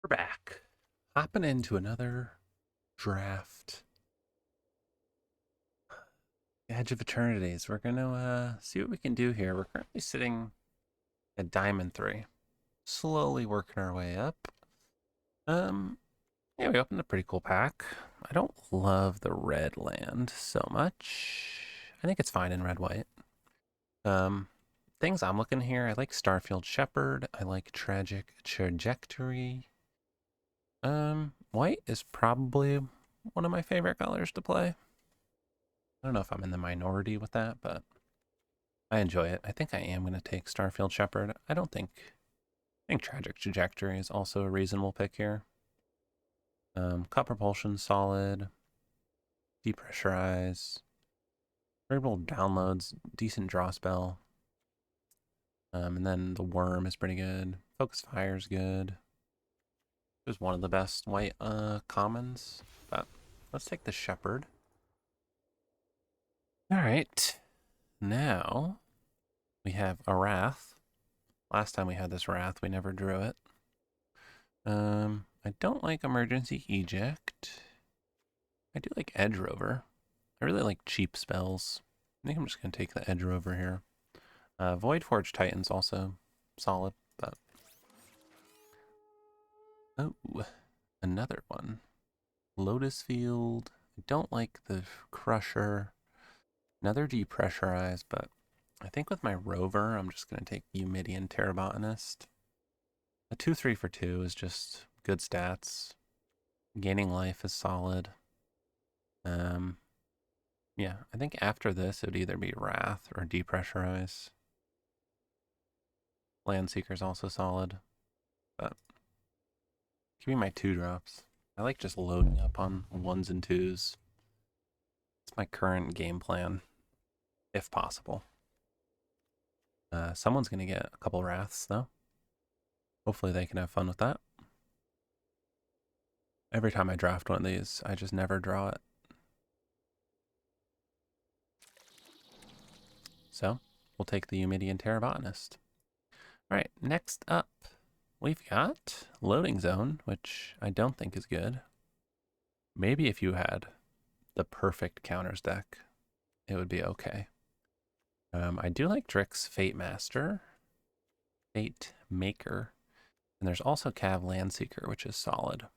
We're back. Hopping into another draft. Edge of Eternities. We're going to see what we can do here. We're currently sitting at Diamond 3. Slowly working our way up. Um, yeah, we opened a pretty cool pack. I don't love the red land so much. I think it's fine in red-white. Um, things I'm looking here, I like Starfield Shepherd. I like Tragic Trajectory. White is probably one of my favorite colors to play. I don't know if I'm in the minority with that, but I enjoy it. I think I am going to take Starfield Shepherd. I think Tragic Trajectory is also a reasonable pick here. Cut Propulsion, solid. Depressurize. Variable downloads, decent draw spell. And then the Worm is pretty good. Focus Fire is good. It was one of the best white commons, but let's take the Shepherd. All right, now we have a Wrath. Last time we had this Wrath, we never drew it. I don't like Emergency Eject. I do like Edge Rover. I really like cheap spells. I think I'm just going to take the Edge Rover here. Void Forge Titan's also solid, but... Oh, another one. Lotus Field. I don't like the Crusher. Another Depressurize, but I think with my Rover, I'm just going to take Eumidian Terrabotanist. A 2-3 for 2 is just good stats. Gaining life is solid. Yeah, I think after this it would either be Wrath or Depressurize. Landseeker's also solid, but give me my 2-drops. I like just loading up on 1s and 2s. It's my current game plan, if possible. Someone's going to get a couple Wraths, though. Hopefully they can have fun with that. Every time I draft one of these, I just never draw it. So, we'll take the Eumidian Terrabotanist. Alright, next up, we've got Loading Zone, which I don't think is good. Maybe if you had the perfect counters deck, it would be okay. I do like Drick's Fate Master, Fate Maker, and there's also Cav Landseeker, which is solid.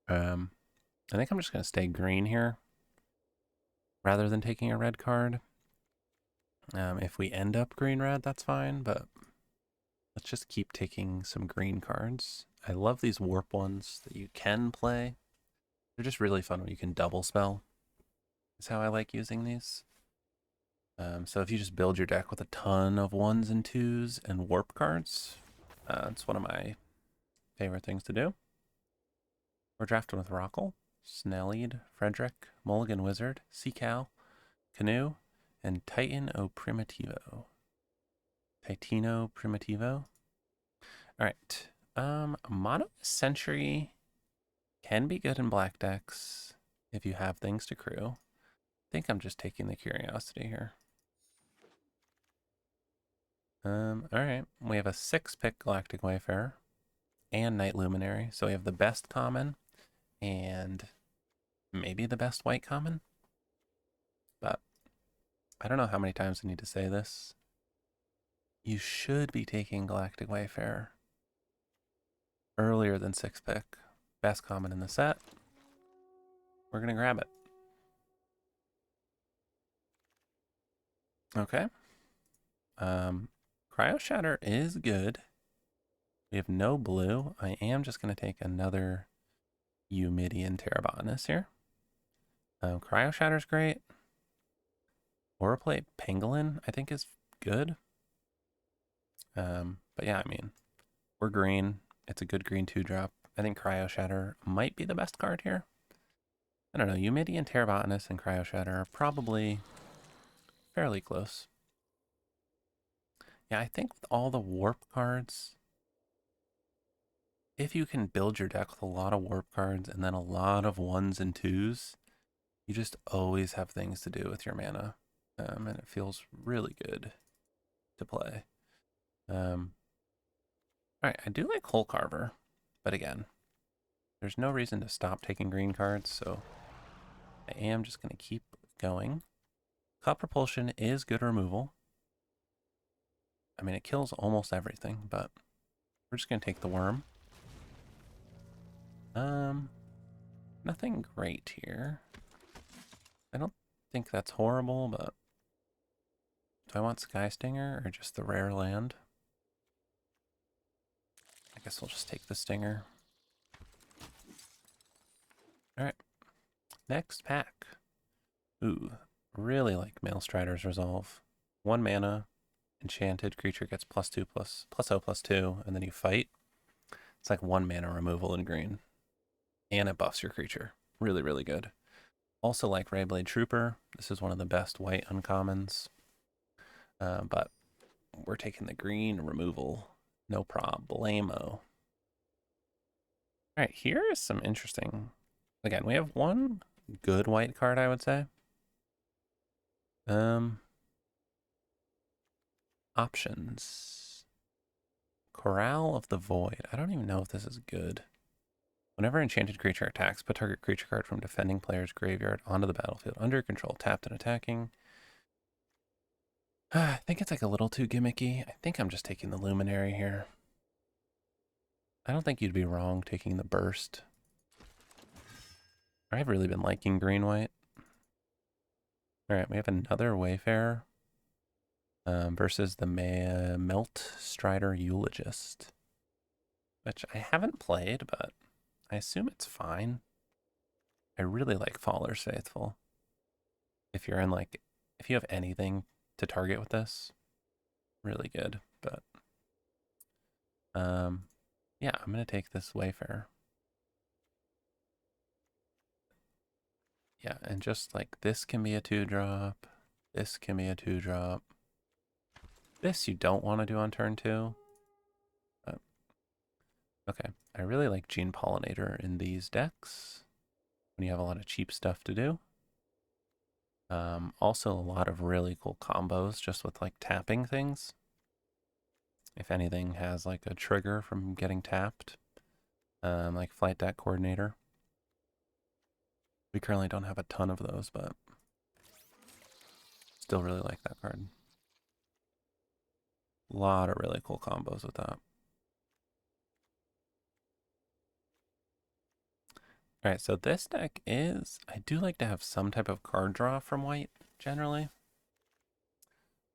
I think I'm just going to stay green here rather than taking a red card. If we end up green-red, that's fine, but let's just keep taking some green cards. I love these warp ones that you can play. They're just really fun when you can double spell. Is how I like using these. So if you just build your deck with a ton of 1s and 2s and warp cards, it's one of my favorite things to do. We're drafting with Rockle, Snellied, Frederick, Mulligan Wizard, Seacal, Canoe, and Titano Primitivo. Titano Primitivo. Alright. Mono Sentry can be good in black decks if you have things to crew. I think I'm just taking the Curiosity here. Alright. We have a 6-pick Galactic Wayfarer and Night Luminary. So we have the best common and maybe the best white common. But I don't know how many times I need to say this. You should be taking Galactic Wayfarer earlier than 6-pick. Best common in the set. We're going to grab it. Okay. Cryo Shatter is good. We have no blue. I am just going to take another Eumidian Terrabotanist here. Cryo Shatter's great. Auraplate Pangolin, I think, is good. But yeah, I mean, we're green. It's a good green 2-drop. I think Cryo Shatter might be the best card here. I don't know. Eumidian Terrabotanist and Cryo Shatter are probably fairly close. Yeah, I think with all the warp cards, if you can build your deck with a lot of warp cards and then a lot of 1s and 2s, you just always have things to do with your mana. And it feels really good to play. Alright, I do like Hole Carver, but again, There's no reason to stop taking green cards, so I am just going to keep going. Cloud Propulsion is good removal. I mean, it kills almost everything, but we're just going to take the worm. Nothing great here. I don't think that's horrible, but do I want Sky Stinger or just the rare land? I guess we'll just take the Stinger. Alright, next pack. Ooh, really like Maelstrider's Resolve. 1 mana, enchanted creature gets +2 +0/+2, and then you fight. It's like 1 mana removal in green. And it buffs your creature. Really, really good. Also like Rayblade Trooper. This is one of the best white uncommons. But we're taking the green removal. No problemo. Alright, here is some interesting... Again, we have one good white card, I would say. Options. Corral of the Void. I don't even know if this is good. Whenever enchanted creature attacks, put target creature card from defending player's graveyard onto the battlefield under control, tapped and attacking. I think it's like a little too gimmicky. I think I'm just taking the Luminary here. I don't think you'd be wrong taking the Burst. I've really been liking green-white. Alright, we have another Wayfarer versus the Melt Strider Eulogist, which I haven't played, but I assume it's fine. I really like Faller's Faithful. If you're in like, if you have anything to target with this, really good. But yeah, I'm gonna take this Wayfarer. Yeah, and just like this can be a 2-drop, this can be a 2-drop. This you don't want to do on turn 2. But, okay, I really like Gene Pollinator in these decks when you have a lot of cheap stuff to do. Also a lot of really cool combos just with like tapping things. If anything has like a trigger from getting tapped, like Flight Deck Coordinator. We currently don't have a ton of those, but still really like that card. A lot of really cool combos with that. Alright, so this deck is, I do like to have some type of card draw from white, generally.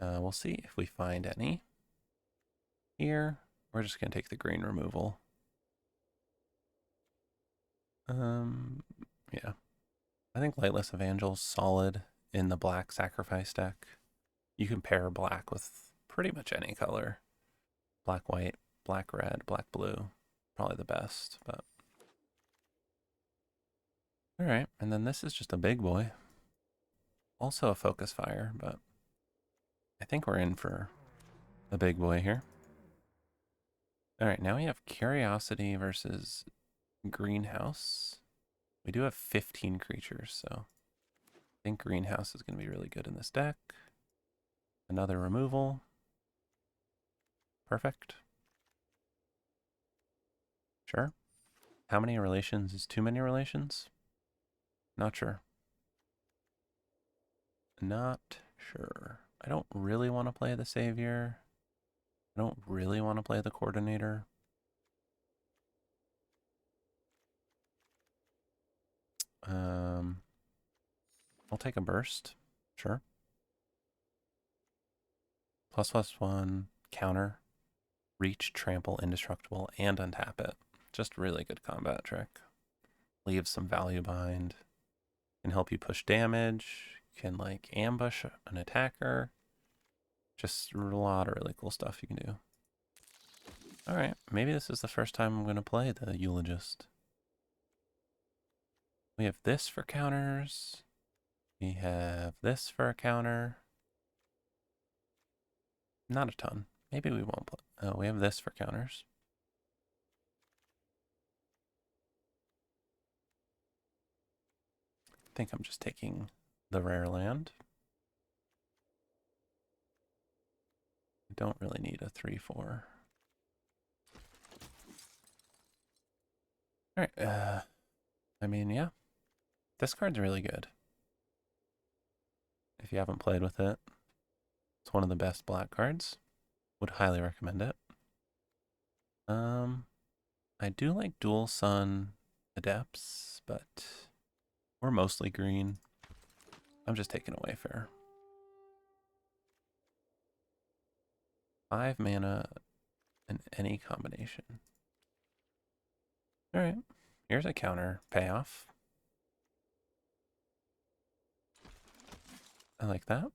We'll see if we find any. Here, we're just going to take the green removal. Yeah. I think Lightless Evangel's solid in the black sacrifice deck. You can pair black with pretty much any color. Black, white, black, red, black, blue. Probably the best, but... Alright, and then this is just a big boy. Also a focus fire, but I think we're in for a big boy here. Alright, now we have Curiosity versus Greenhouse. We do have 15 creatures, so I think Greenhouse is going to be really good in this deck. Another removal. Perfect. Sure. How many relations is too many relations? Not sure. Not sure. I don't really want to play the Savior. I don't really want to play the Coordinator. I'll take a Burst. Sure. ++1, counter, reach, trample, indestructible, and untap it. Just really good combat trick. Leaves some value behind. Can help you push damage. Can like ambush an attacker. Just a lot of really cool stuff you can do. Alright, maybe this is the first time I'm going to play the Eulogist. We have this for counters. We have this for a counter. Not a ton. Maybe we won't play. Oh, we have this for counters. I think I'm just taking the rare land. I don't really need a 3/4. All right. I mean, yeah, this card's really good. If you haven't played with it, it's one of the best black cards. Would highly recommend it. I do like Dual Sun Adepts, but we're mostly green. I'm just taking a Wayfarer. 5 mana in any combination. All right, here's a counter payoff. I like that. All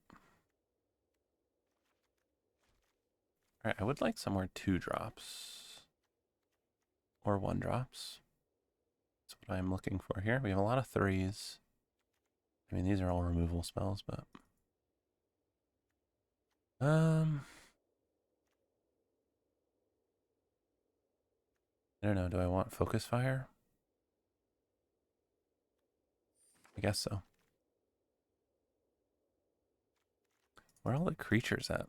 right, I would like some more 2-drops or 1-drops. That's what I'm looking for here. We have a lot of 3s. I mean, these are all removal spells, but I don't know. Do I want Focus Fire? I guess so. Where are all the creatures at?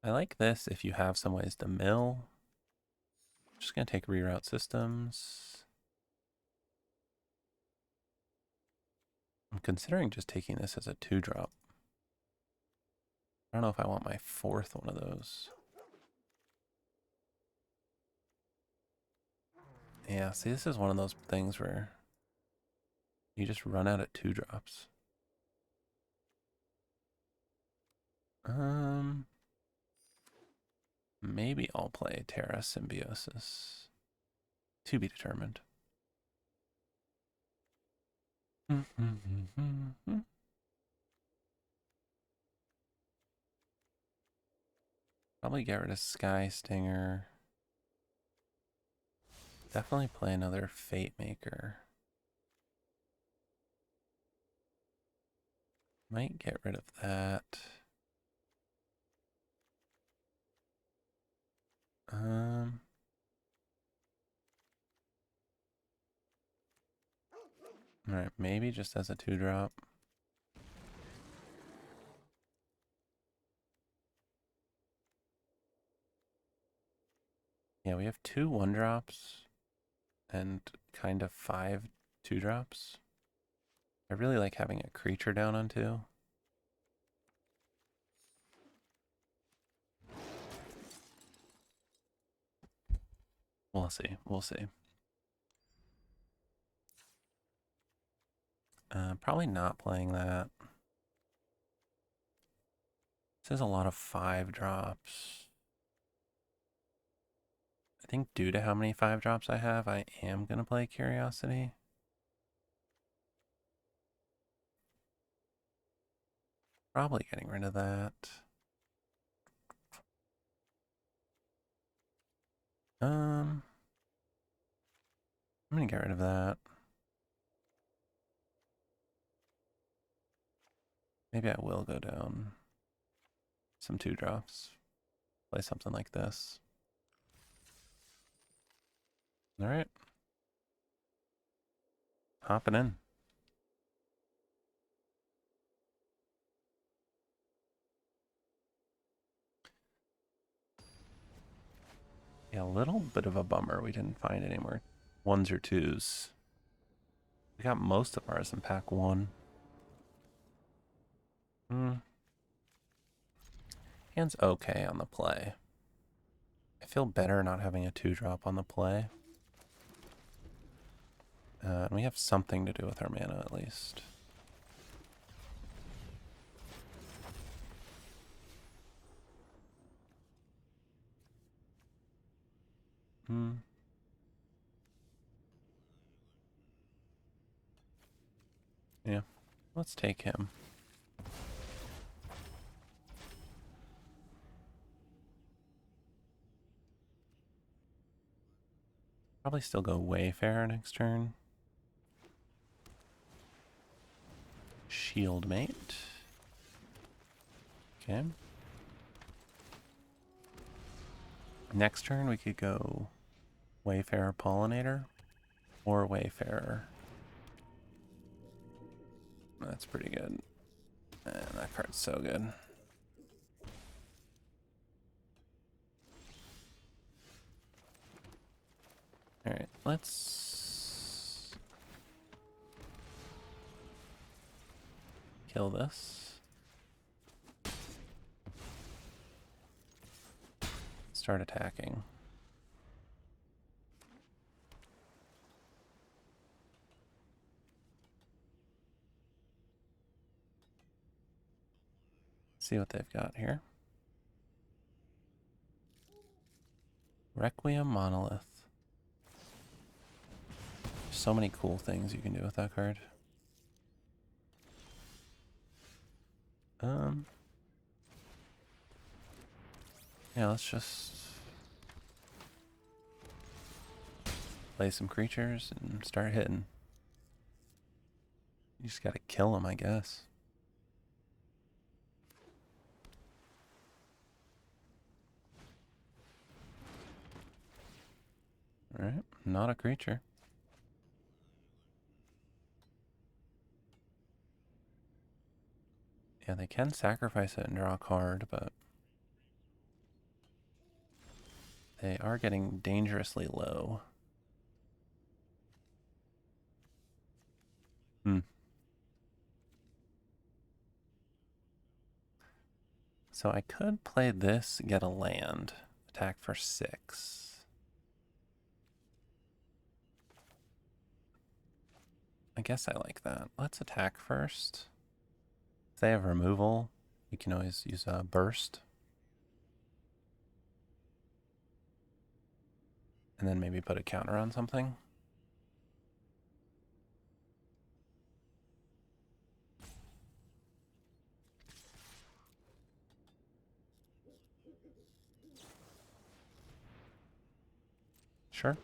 I like this if you have some ways to mill. I'm just going to take Reroute Systems. I'm considering just taking this as a 2-drop. I don't know if I want my 4th one of those. Yeah, see, this is one of those things where you just run out of 2-drops. Maybe I'll play Terra Symbiosis. To be determined. Probably get rid of Sky Stinger. Definitely play another Fate Maker. Might get rid of that. Alright, maybe just as a 2-drop. Yeah, we have 2 1-drops and kind of 5 2-drops. I really like having a creature down on 2. We'll see. We'll see. Probably not playing that. This is a lot of 5-drops. I think due to how many 5-drops I have, I am going to play Curiosity. Probably getting rid of that. I'm going to get rid of that. Maybe I will go down some 2-drops. Play something like this. All right. Hopping in. Yeah, a little bit of a bummer we didn't find any more 1s or 2s. We got most of ours in pack 1. Hand's okay on the play. I feel better not having a 2-drop on the play. And we have something to do with our mana at least. Yeah, let's take him. Probably still go Wayfarer next turn. Shield Mate. Okay. Next turn we could go Wayfarer Pollinator or Wayfarer. That's pretty good. And that card's so good. let's kill this. Start attacking. See what they've got here. Requiem Monolith. So many cool things you can do with that card. Yeah, let's just play some creatures and start hitting. You just gotta kill them, I guess. Alright, not a creature. Yeah, they can sacrifice it and draw a card, but they are getting dangerously low. So I could play this, get a land, attack for 6. I guess I like that. Let's attack first. If they have removal, we can always use a burst. And then maybe put a counter on something. Sure.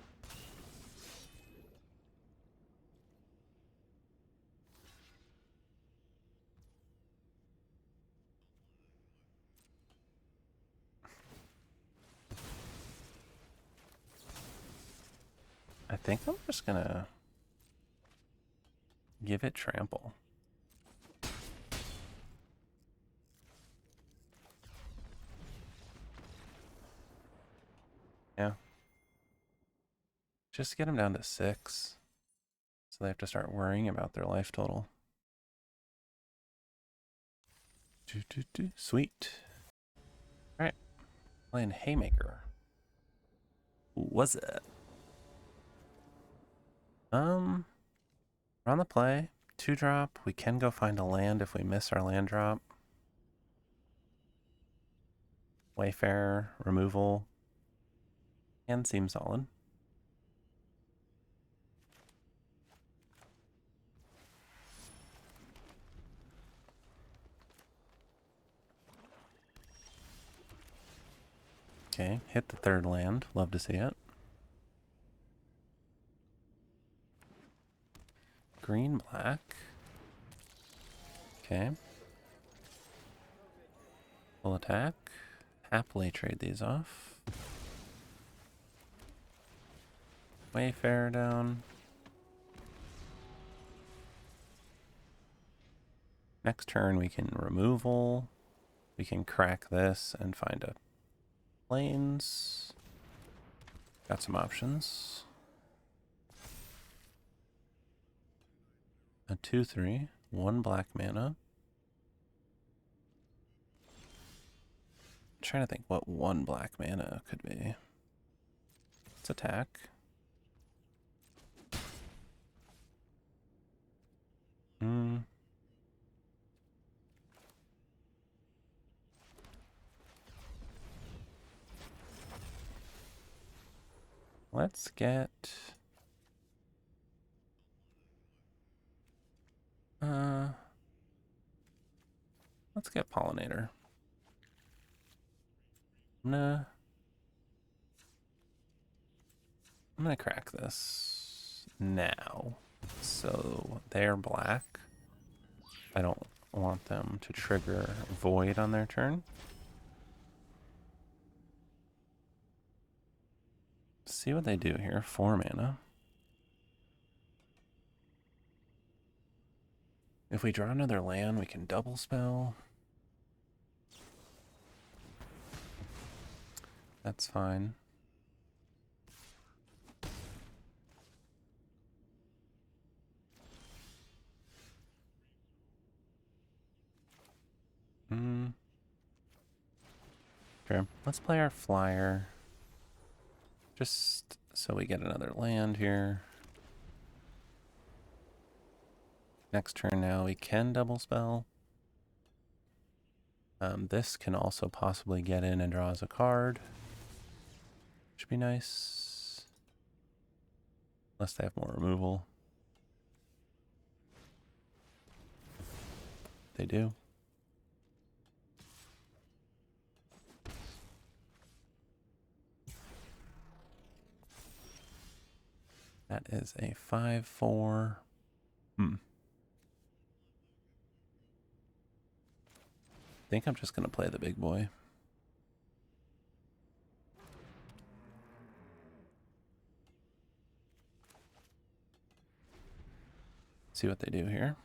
I think I'm just gonna give it trample. Yeah. Just get them down to 6. So they have to start worrying about their life total. Sweet. Alright. Playing Haymaker. Was it? We're on the play. 2-drop. We can go find a land if we miss our land drop. Wayfarer, removal. And seems solid. Okay, hit the 3rd land. Love to see it. Green, black. Okay. Full attack. Happily trade these off. Wayfarer down. Next turn we can removal. We can crack this and find a plains. Got some options. A 2/3, 1 black mana. I'm trying to think what 1 black mana could be. Let's attack. Let's get let's get pollinator. I'm gonna crack this now. So they're black. I don't want them to trigger void on their turn. See what they do here. 4 mana. If we draw another land, we can double spell. That's fine. Sure. Let's play our flyer. Just so we get another land here. Next turn now we can double spell. This can also possibly get in and draw us a card. Should be nice. Unless they have more removal. They do. That is a 5/4. I think I'm just going to play the big boy. See what they do here.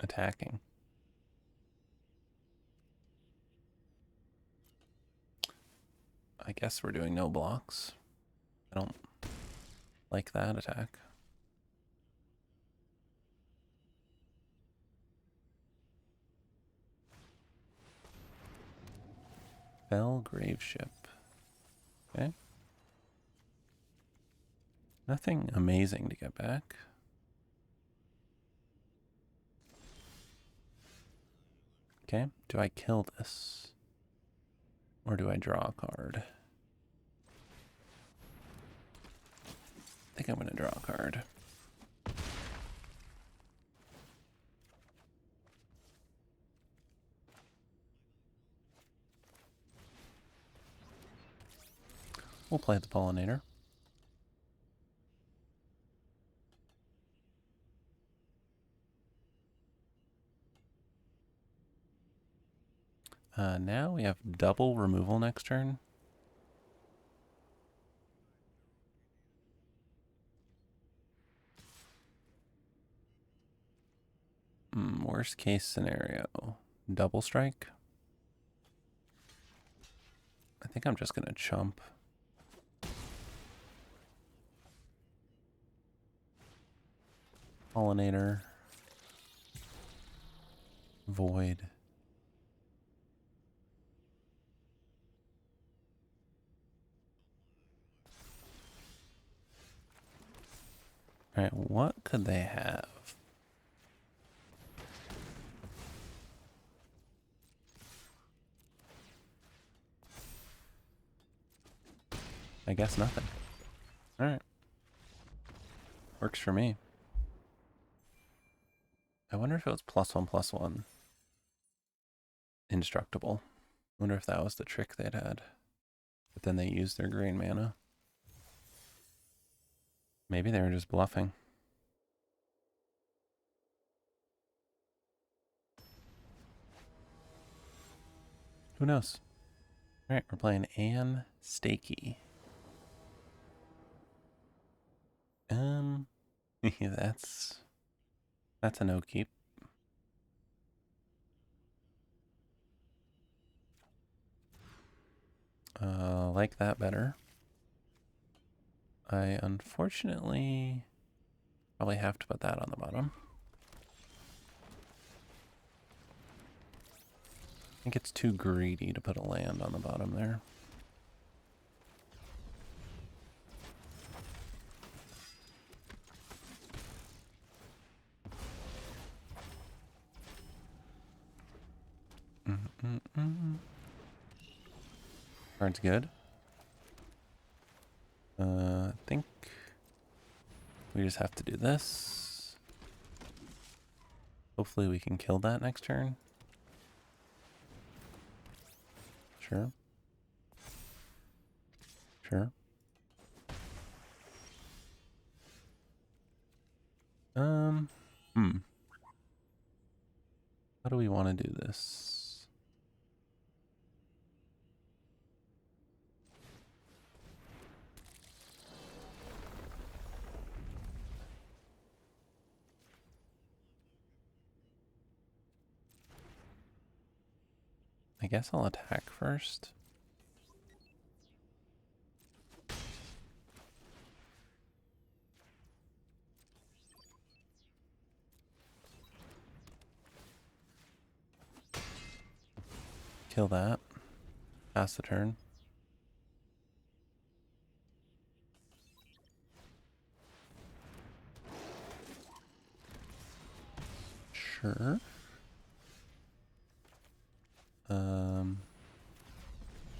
Attacking. I guess we're doing no blocks. I don't like that attack. Fell Graveship. Okay. Nothing amazing to get back. Okay, do I kill this? Or do I draw a card? I think I'm going to draw a card. We'll play the Pollinator. Now we have double removal next turn. Worst case scenario, double strike. I think I'm just going to chump. Pollinator. Void. Alright, what could they have? I guess nothing. Alright. Works for me. I wonder if it was +1/+1. Indestructible. I wonder if that was the trick they'd had. But then they used their green mana. Maybe they were just bluffing. Who knows? Alright, we're playing Anne Stakey. That's a no keep. Like that better. I unfortunately probably have to put that on the bottom. I think it's too greedy to put a land on the bottom there. Card's good. I think we just have to do this. Hopefully we can kill that next turn. Sure. Sure. How do we want to do this? I guess I'll attack first. Kill that. Pass the turn. Sure.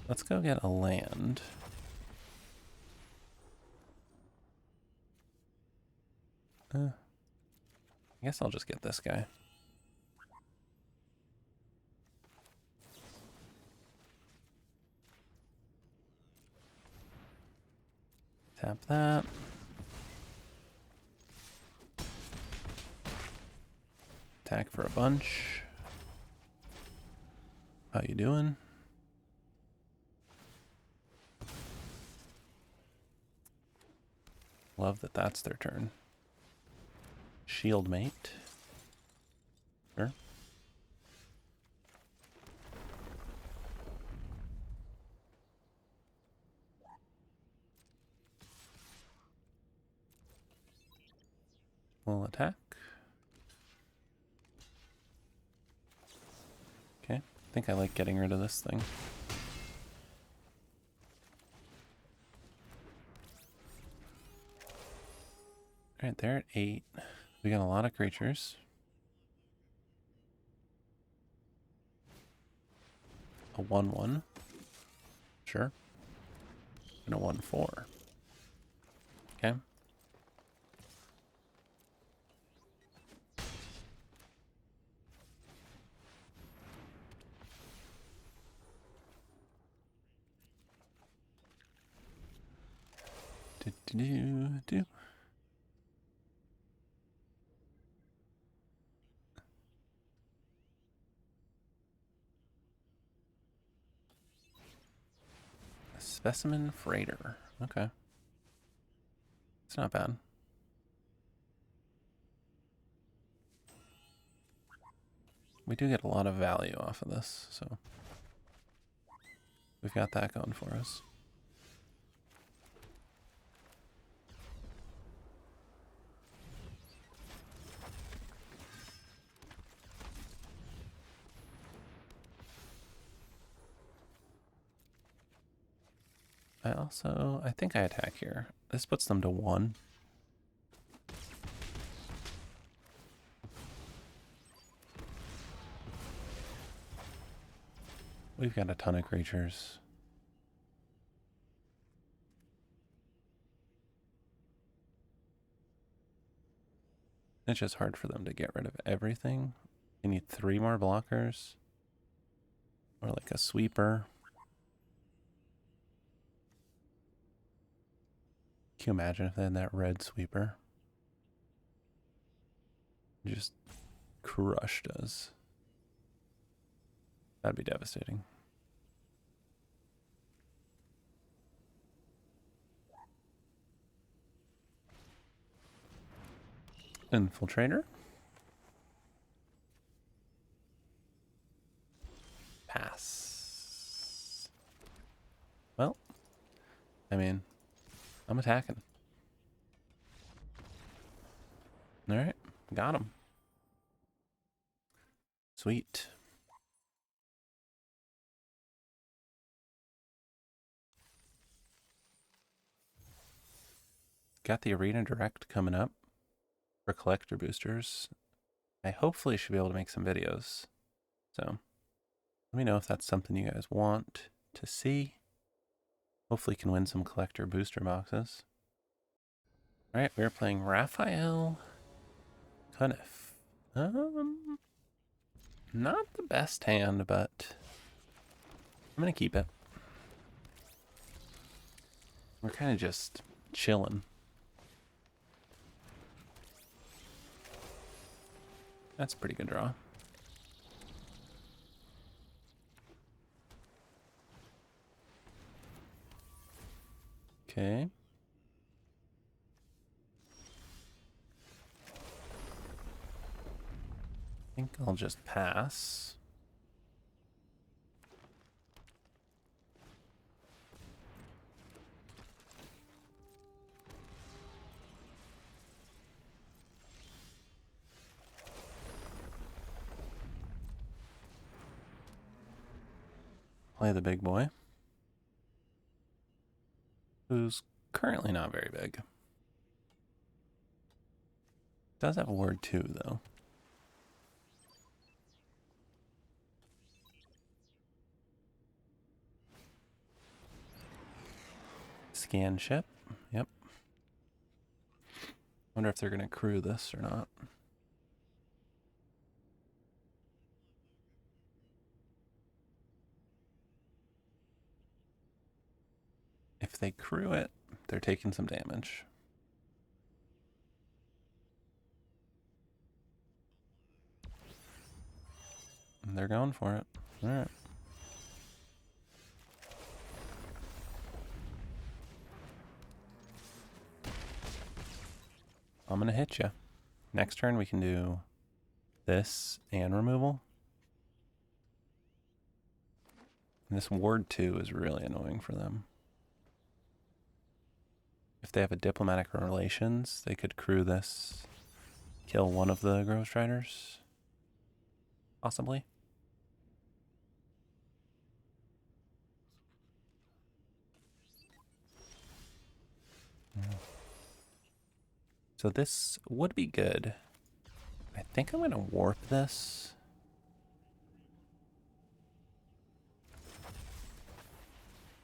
Let's go get a land. I guess I'll just get this guy. Tap that. Attack for a bunch. How you doing? Love that that's their turn. Shield mate. Sure. We'll attack. Okay. I think I like getting rid of this thing. Alright, they're at 8. We got a lot of creatures. A 1/1. Sure. And a 1/4. Okay. Do. A specimen freighter. Okay. It's not bad. We do get a lot of value off of this, so we've got that going for us. I think I attack here. This puts them to 1. We've got a ton of creatures. It's just hard for them to get rid of everything. You need 3 more blockers. Or like a sweeper. Can you imagine if they had that red sweeper? Just crushed us. That'd be devastating. Infiltrator. Pass. Well, I mean, I'm attacking. Alright, got him. Sweet. Got the Arena Direct coming up for collector boosters. I hopefully should be able to make some videos. So let me know if that's something you guys want to see. Hopefully can win some collector booster boxes. Alright, we're playing Raphael Cunniff. Not the best hand, but I'm gonna keep it. We're kind of just chilling. That's a pretty good draw. Okay. I think I'll just pass. Play the big boy, who's currently not very big. Does have a word too, though. Scan ship. Yep. Wonder if they're going to crew this or not. If they crew it, they're taking some damage. And they're going for it. All right. I'm going to hit you. Next turn, we can do this and removal. And this ward 2 is really annoying for them. If they have a diplomatic relations, they could crew this, kill one of the Grove Striders. Possibly. So this would be good. I think I'm going to warp this.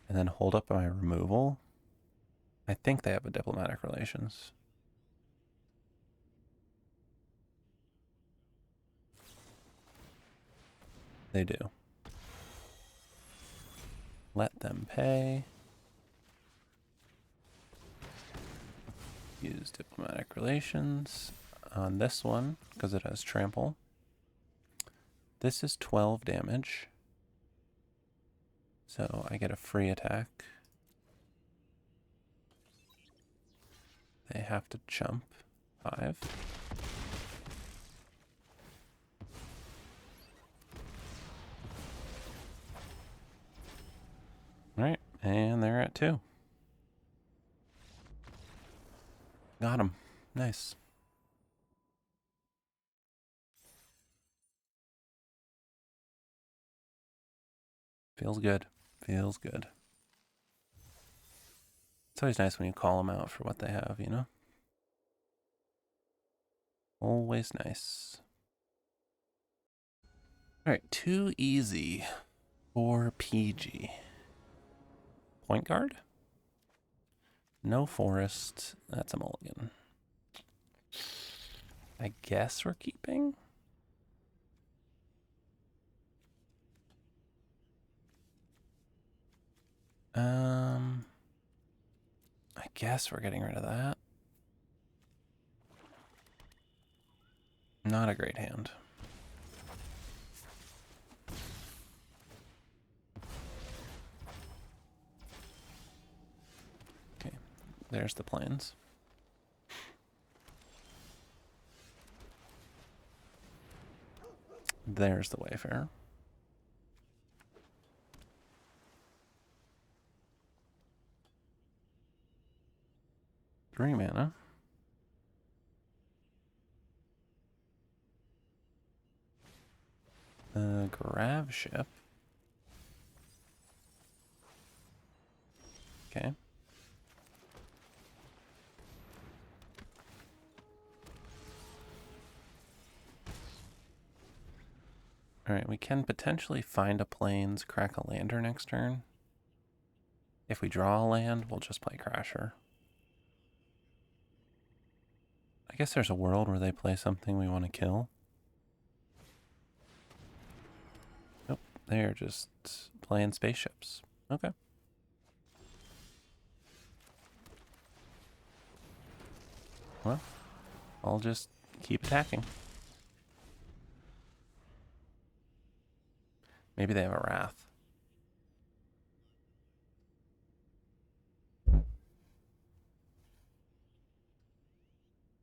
And then hold up my removal. I think they have a diplomatic relations. They do. Let them pay. Use diplomatic relations on this one because it has trample. This is 12 damage. So I get a free attack. They have to jump 5. All right, and they're at 2. Got him. Nice. Feels good. Feels good. It's always nice when you call them out for what they have, you know? Always nice. All right, too easy for PG. Point guard? No forest. That's a mulligan. I guess we're keeping? I guess we're getting rid of that. Not a great hand. Okay, there's the plains. There's the Wayfarer. Three mana. The Grav ship. Okay. Alright, we can potentially find a plains, crack a lander next turn. If we draw a land, we'll just play Crasher. I guess there's a world where they play something we want to kill. Nope, they're just playing spaceships. Okay. Well, I'll just keep attacking. Maybe they have a Wrath.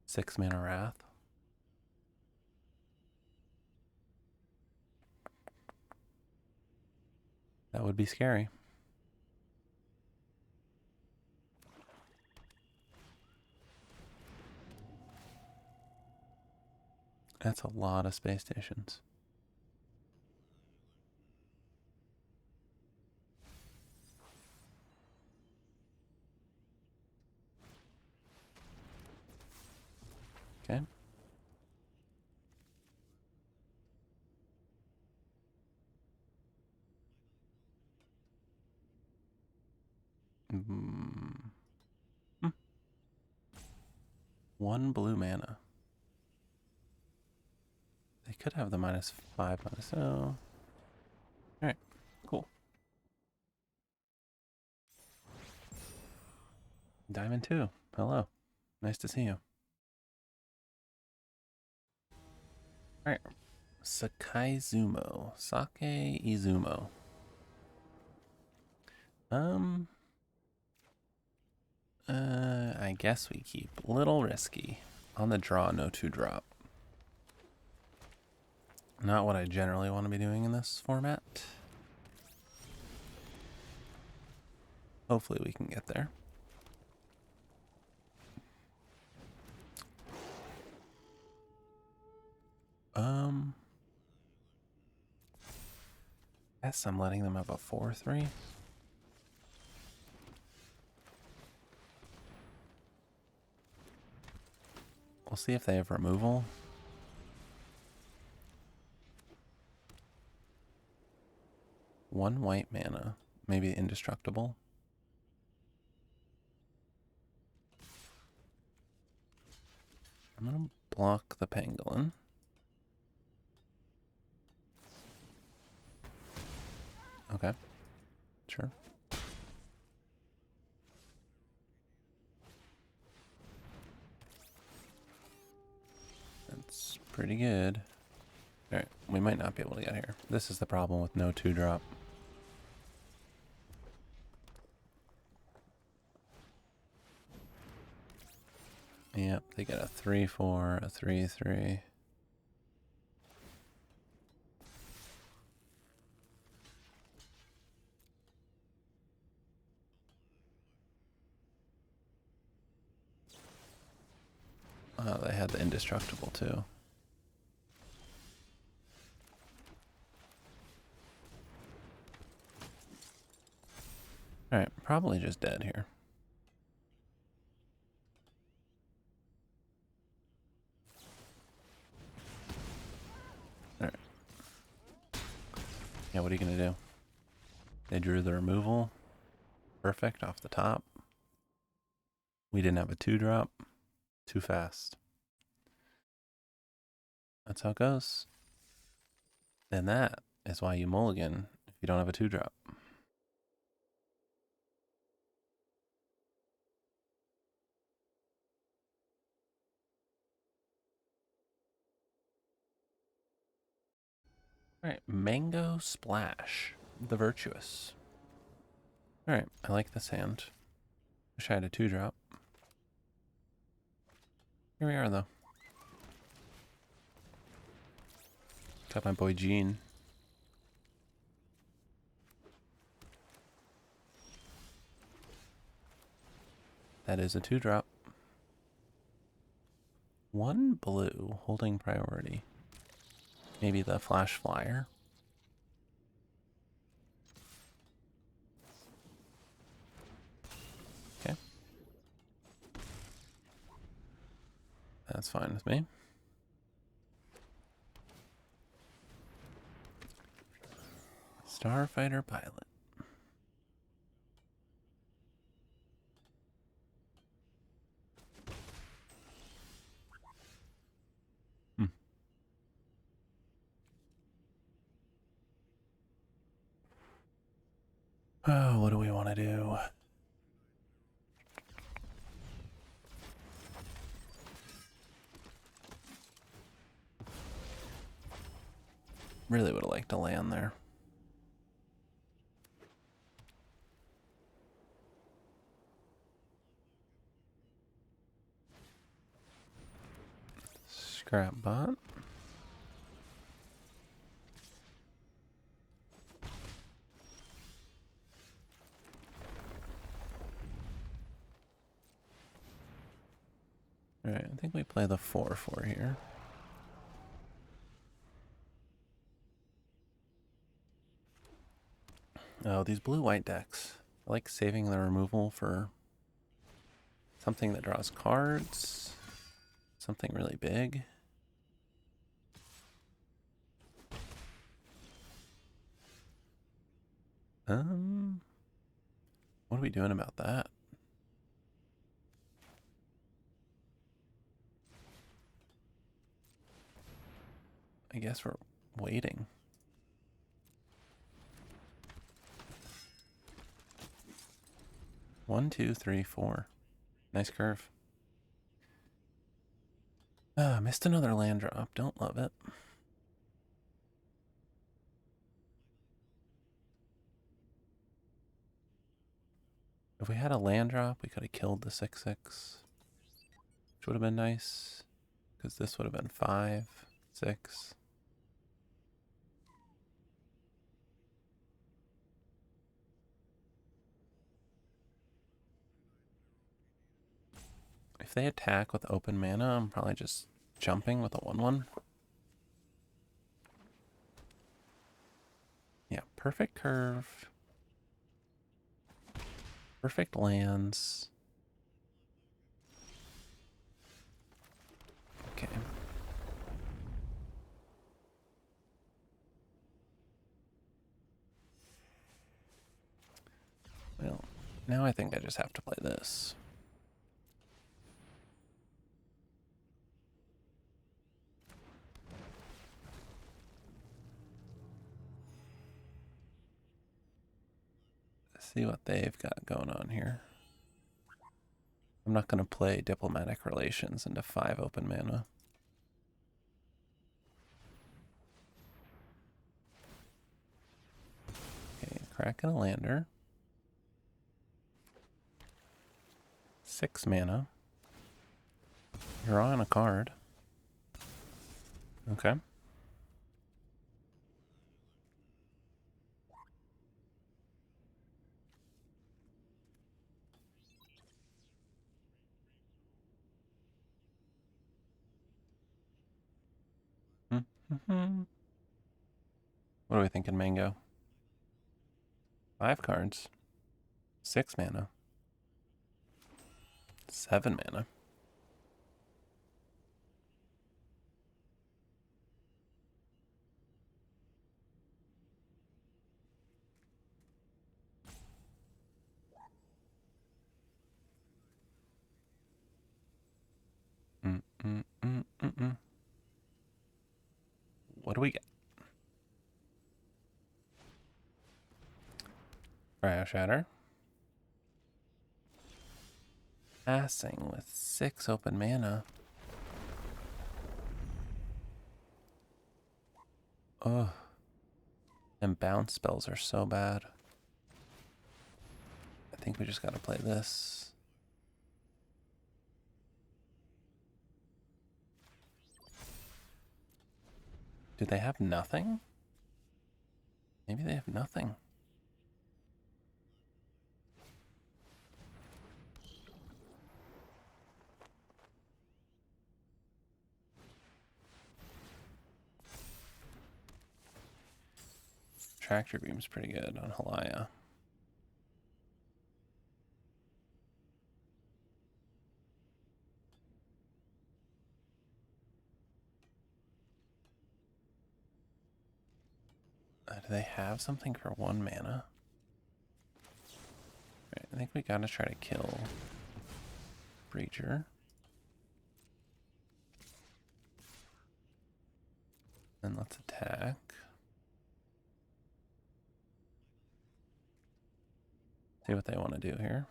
Six mana Wrath. That would be scary. That's a lot of space stations. Okay. Mm. Hmm. 1 blue mana. They could have the -5 minus. Oh. Alright, cool. Diamond 2. Hello. Nice to see you. Alright. Sakaizumo. Sake Izumo. I guess we keep little risky. On the draw, no 2-drop. Not what I generally want to be doing in this format. Hopefully we can get there. Guess I'm letting them have a 4/3. We'll see if they have removal. One white mana, maybe indestructible. I'm gonna block the pangolin. Okay, sure. That's pretty good. Alright, we might not be able to get here. This is the problem with no 2-drop. Yep, they get a 3/4, a 3/3. Oh, they had the indestructible too. Alright, probably just dead here. Alright. Yeah, what are you gonna do? They drew the removal. Perfect off the top. We didn't have a 2-drop. Too fast. That's how it goes. And that is why you mulligan if you don't have a 2-drop. Alright, Mango Splash. The Virtuous. Alright, I like this hand. Wish I had a 2-drop. Here we are, though. Got my boy Gene. That is a 2-drop. 1 blue, holding priority. Maybe the Flash Flyer. Okay. That's fine with me. Starfighter Pilot. Oh, what do we want to do? Really would have liked to land there. Scrap bot. Alright, I think we play the 4/4 here. Oh, these blue-white decks. I like saving the removal for something that draws cards. Something really big. What are we doing about that? I guess we're waiting. One, two, three, four. Nice curve. Ah, missed another land drop. Don't love it. If we had a land drop, we could have killed the 6/6, which would have been nice, because this would have been 5, 6. If they attack with open mana, I'm probably just jumping with a 1/1. Yeah, perfect curve. Perfect lands. Okay. Well, now I think I just have to play this. See what they've got going on here. I'm not going to play diplomatic relations into 5 open mana. Okay, Kraken a lander. 6 mana. You're on a card. Okay. Mm-hmm. What are we thinking, Mango? 5 cards. 6 mana. 7 mana. What do we get? Cryo Shatter. Passing with 6 open mana. Ugh. And bounce spells are so bad. I think we just gotta play this. Do they have nothing? Maybe they have nothing. Tractor Beam's pretty good on Halaya. Do they have something for 1 mana? Right, I think we gotta try to kill Breacher. And let's attack. See what they want to do here.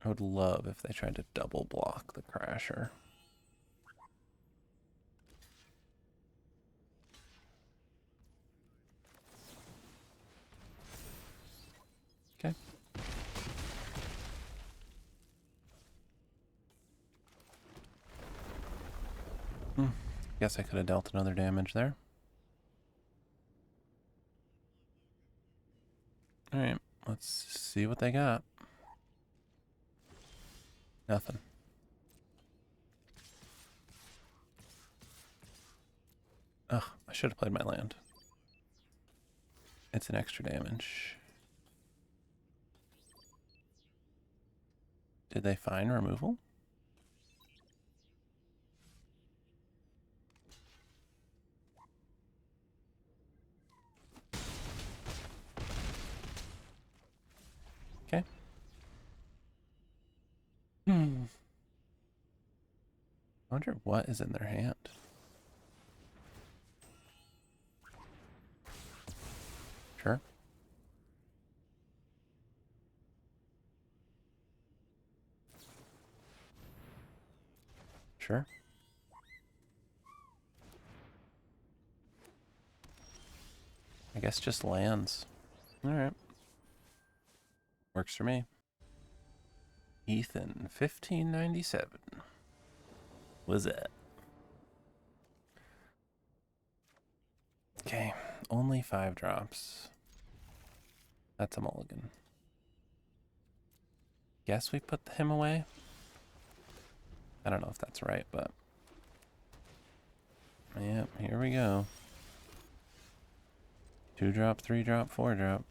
I would love if they tried to double block the Crasher. Okay. Guess I could have dealt another damage there. Alright, let's see what they got. Nothing. Ugh, I should have played my land. It's an extra damage. Did they find removal? Okay. I wonder what is in their hand. Sure. Sure. I guess just lands. Alright. Works for me. Ethan, 1597. Was that? Okay, only 5 drops. That's a mulligan. Guess we put him away? I don't know if that's right, but... Yep, here we go. 2 drop, 3 drop, 4 drop.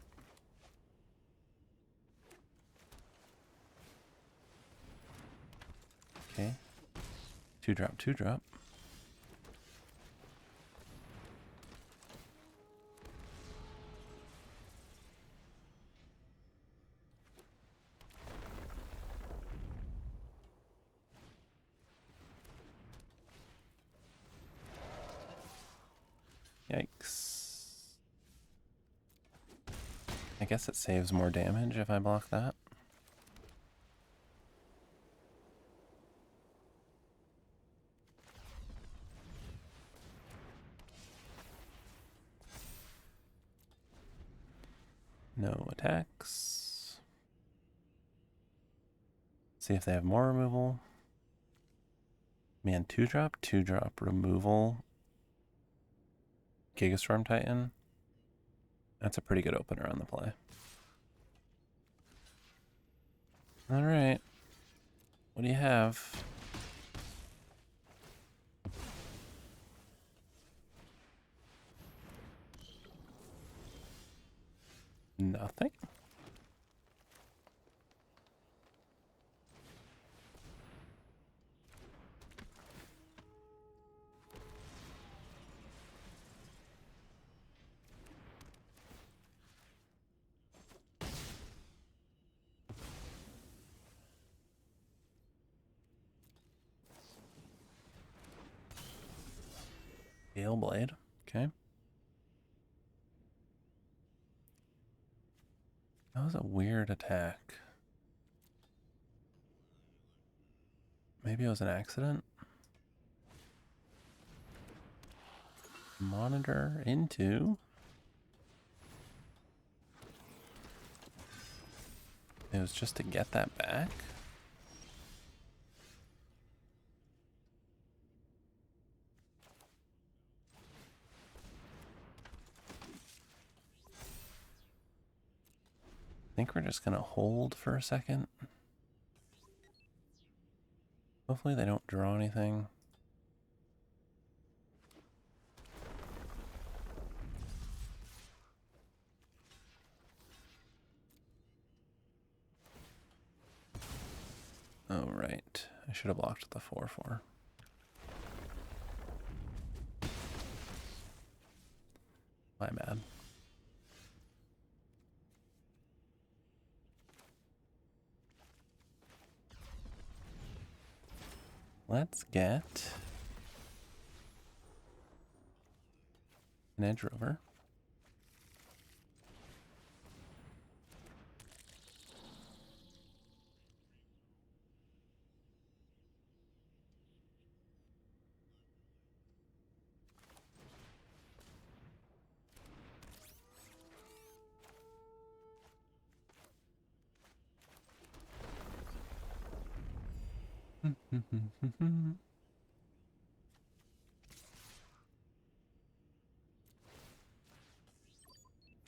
Okay. 2 drop, 2 drop. Yikes. I guess it saves more damage if I block that. No attacks. See if they have more removal. Man, 2 drop, 2 drop removal. Gigastorm Titan. That's a pretty good opener on the play. Alright. What do you have? Nothing? Gale Blade. Okay. That was a weird attack. Maybe it was an accident? Monitor into... It was just to get that back? I think we're just gonna hold for a second. Hopefully they don't draw anything. Oh, right. I should have blocked the 4/4. My bad. Let's get an Edge Rover. I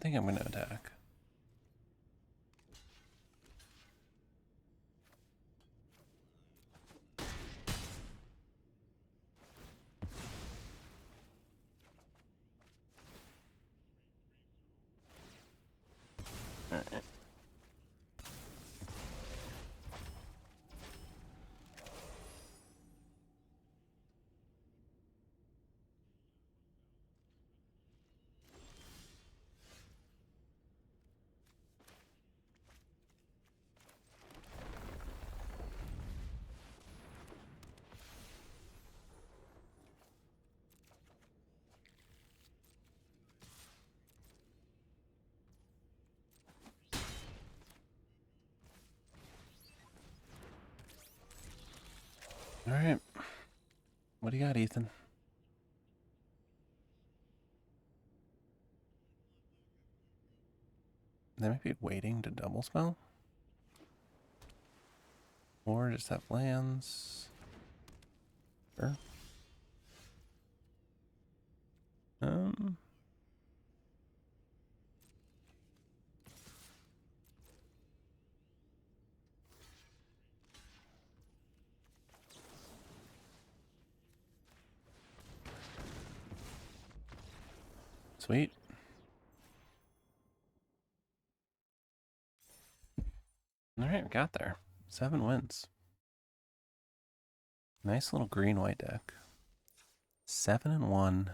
think I'm going to attack. All right. What do you got, Ethan? They might be waiting to double spell. Or just have lands. Sure. Um. Sweet. All right, we got there. 7 wins. Nice little green-white deck. 7-1.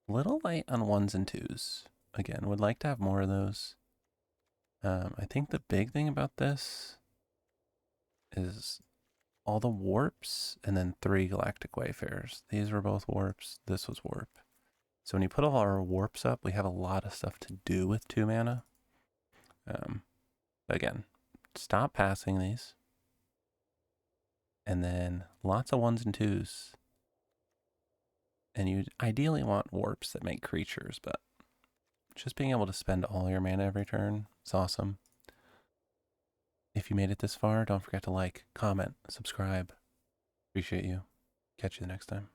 Little light on 1s and 2s. Again, would like to have more of those. I think the big thing about this is all the warps and then 3 galactic wayfarers. These were both warps. This was warp. So when you put all our warps up, we have a lot of stuff to do with 2 mana. Again, stop passing these. And then lots of 1s and 2s. And you ideally want warps that make creatures, but just being able to spend all your mana every turn is awesome. If you made it this far, don't forget to like, comment, subscribe. Appreciate you. Catch you the next time.